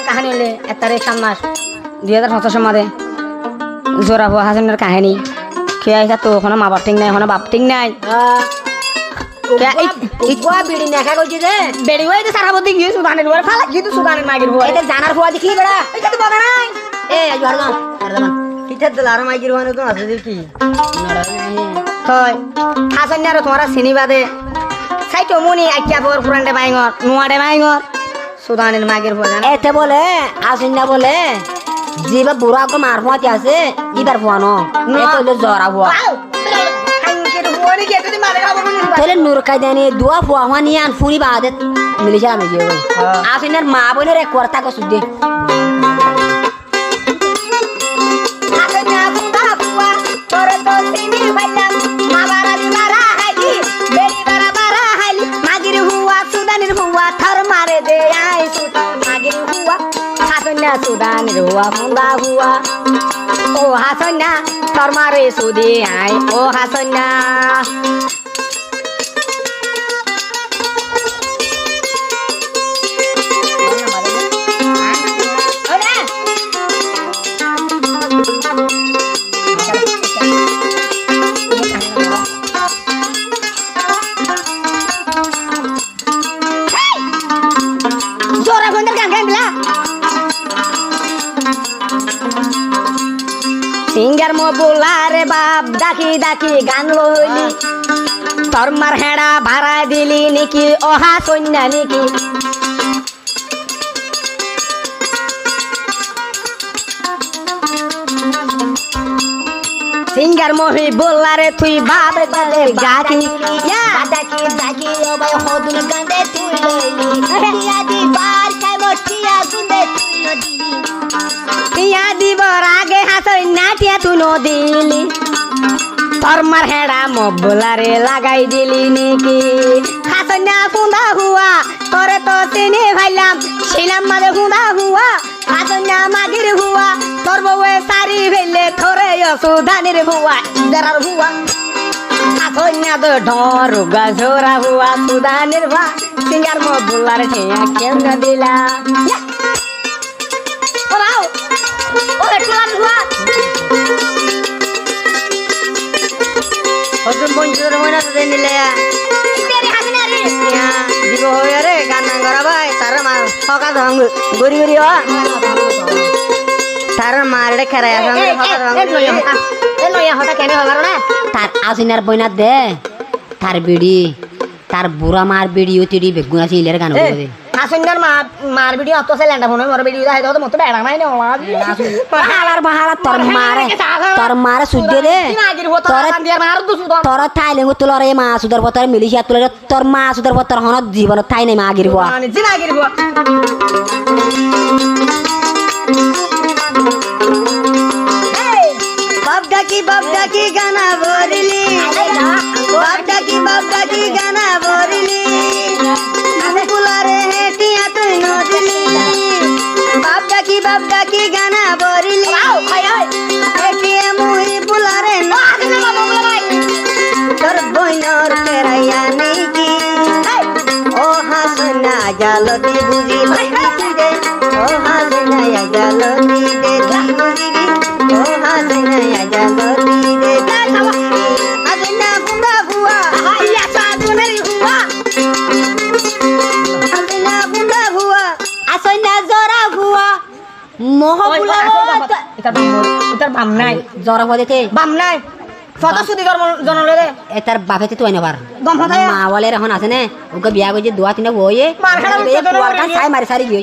কাহিনী হলে 1 তারিখ 7 মাস 2025 মাদে জোড়া হওয়া হাসানের কাহিনী কে আইসা তো ওখানে মা বাপ ঠিক নাই ওখানে বাপ ঠিক নাই বিড়ি নেখা করছি যে বেড়ি হয়ে যে সারা বদি গিয়ে সুদানের বড় ফালা কিন্তু সুদানের মাগির বড় এটা জানার ফুয়া দেখি বেড়া এটা তো বদা নাই এ জড়গাম জড়গাম কিটার দিল আর মাইকির ওখানে তো আছে দেখি হয় হাসান আর তোমারা সিনিবাদে সাইটো মনি আইয়া বর পুরান্ডে বাইঙর নুয়াডে বাইঙর সুদানের মাগির বড় এতে বলে আসেন না বলে জিবা বুড়া কো মার ফুয়াতে আছে ইবার ফুয়া ন এতে হলো জরা ফুয়া তাহলে নূর কায়দানি দুয়া ফুয়া হওয়া নিয়ে আন ফুনি বাদে মিলে যাবে যে ওই আসেন আর মা বোনের এক করতা কো সুদে সুদানের হুয়া ফুন্দা হুয়া ও হাসনা তোর মারে সুদি আই ও হাসনা জোরা ফোন গান গান দিলা সিঙ্গার মো বোলারে বাপ ডাকি ডাকি গান লইলি তোর মার হেড়া ভাড়া দিলি নাকি ওহা সন্ধ্যা নাকি সিঙ্গার মহি বোলারে তুই বাপ বাদে গাকি ডাকি ডাকি ও ভাই হদুন গান্ডে তুই লইলি দিয়া দি বার কাই মটিয়া গুন্দে তুই নদিলি টিয়া দিবর আগে হাসই নাটিয়া তুই নদিলি তোর মার হেড়া মবলারে লাগাই দিলি নাকি হাসই না ফুন্দা হুয়া তোরে তো চিনি ভাইলাম ছিলাম মাঝে ফুন্দা হুয়া হাসই না মাগির হুয়া তোর বউয়ে সারি ফেললে থরে সুধানির হুয়া ইদারার হুয়া হাসই না তো ঢর গাজরা হুয়া সুধানির ভা সিঙ্গার মবলারে ঠিয়া কেন দিলা ওরাও ওরে টুলান হুয়া ওজন বঞ্চিত মহিলা তো নিলে ইতেরি হাসিনা রে দিব হয়ে রে গান না করা ভাই তার মা সকা ধং গরি গরি হ তার মারড়ে খেরাই আসলে সকা ধং এ লইয়া হতা কেন হবার না তার আসিনার বইনা দে তার বিড়ি তার বুড়া মার বিড়ি ওতিড়ি বেগুনা ছিলের গান বলে হাসিনার মার ভিডিও অত সেলেন্ডা ফোন মর ভিডিও দাই তো মত বেড়া নাই না বাহালার বাহালা তোর মারে সুদে দে তোর থাইলে তুলর এই মা সুদর পতর মিলিশিয়া তুলে তোর মা সুদর পতর হন জীবন থাই নাই মা গিরব বাপ ডাকি গানা বলিলি বাপ ডাকি গানা বলিলি বুলারে হেটিয়া তুই নদিলি বাপ ডাকি গানা বলিলি হেটিয়া মুই বুলারে তোর বইনর কেরাইয়া নেকি ও হাসনা জালতি বুঝি দে ও হাসনা জালতি দে বুঝি ও হাসনা জালতি দে হাসনা ফুন্দা ফুয়া ইয়া সাদুনের হুয়া হাসনা ফুন্দা ফুয়া আসইনা জরা ভুয়া মহবুলা এটার বাম নাই জরা ভুয়া দিতে বাম নাই কত সুদি জনলে রে এটার বাপেতে তুই নেবার গম ফাটায় মা বলে এখন আছে না ওকে বিয়া করছে দুয়া তিনটা বইয়ে ছাই মারি সারি গিয়ে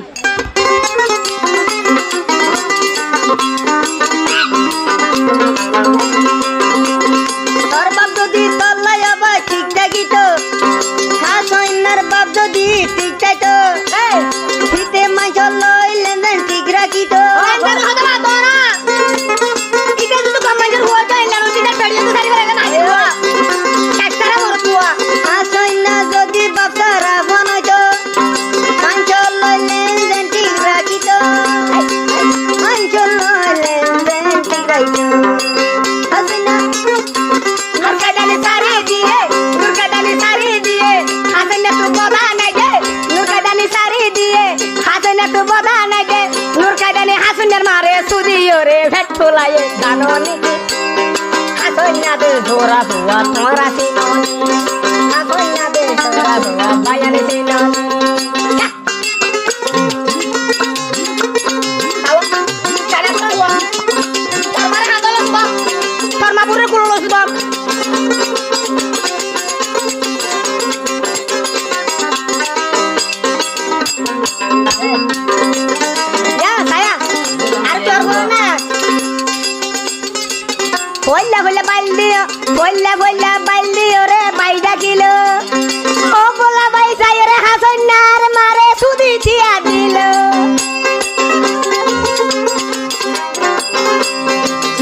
তোর বাপ যদি তল্লাই আবার ঠিক থাকিত হাসইনার বাপ যদি ঠিক চাইতো ফিতে মাইছ লই লেনদেন ঠিক রাখিত হাসইনা যদি বাপ তারা বানাইত মাইছ লই লেনদেন ঠিক রাখিত মাইছ লই লেনদেন ঠিক রাখিত হাসইনা সারি দিয়ে হাসিনা তো বদা নাই রে ভেট ফুলাইয়ে জানো নিকি হাসনাতে জোরা বুয়া তোরা সিননি হাসনাতে জোরা বুয়া বায়ানে সিননি Pure kulo lo sebab. Ya saya harus keluar mana? Bolla baldi ore baida kilo. Oh bolla bai saya re hasan nar mare sudi tia dilo.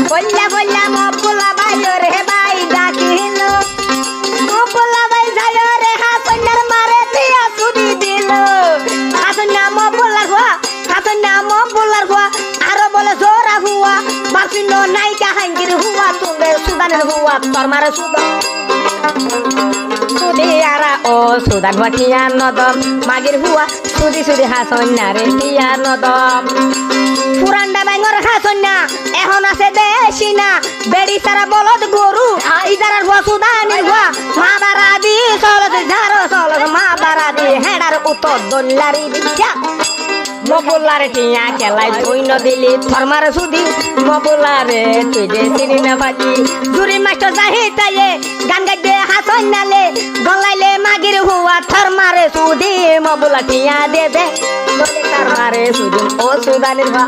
Bolla mo bolla bai ore baida kilo. Oh bolla bai saya re hasan nar mare tia sudi dilo. Hasan namo bolla gua aro bola zora hua. Baksino naik hangir hua tunde sudan hua tormar sudan. Sudiara oh sudan hua tian nodom magir hua sudi hason nare tian nodom. Furanda bangor hasonna ehon ase deshina bedi sara bolod guru idarar hua sudani hua mabaradi solod jaro solod mabaradi hedar utod dollari biya Mopulare tiya kelai tuino dili tormar sudi mopulare tuje sini na baji juri master sahita ye ganga de hason nale golaile magir huwa tormare sudi mopula tiya debe gole tormare sudi o sudanir ba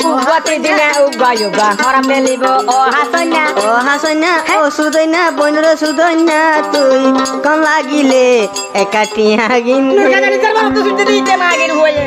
ugati dina uga haram melibo o hasonna o sudana bonro sudana তুই কম লাগিলে একাটিয়া গিন Nurka dari sarbar tu sudi de magir huwa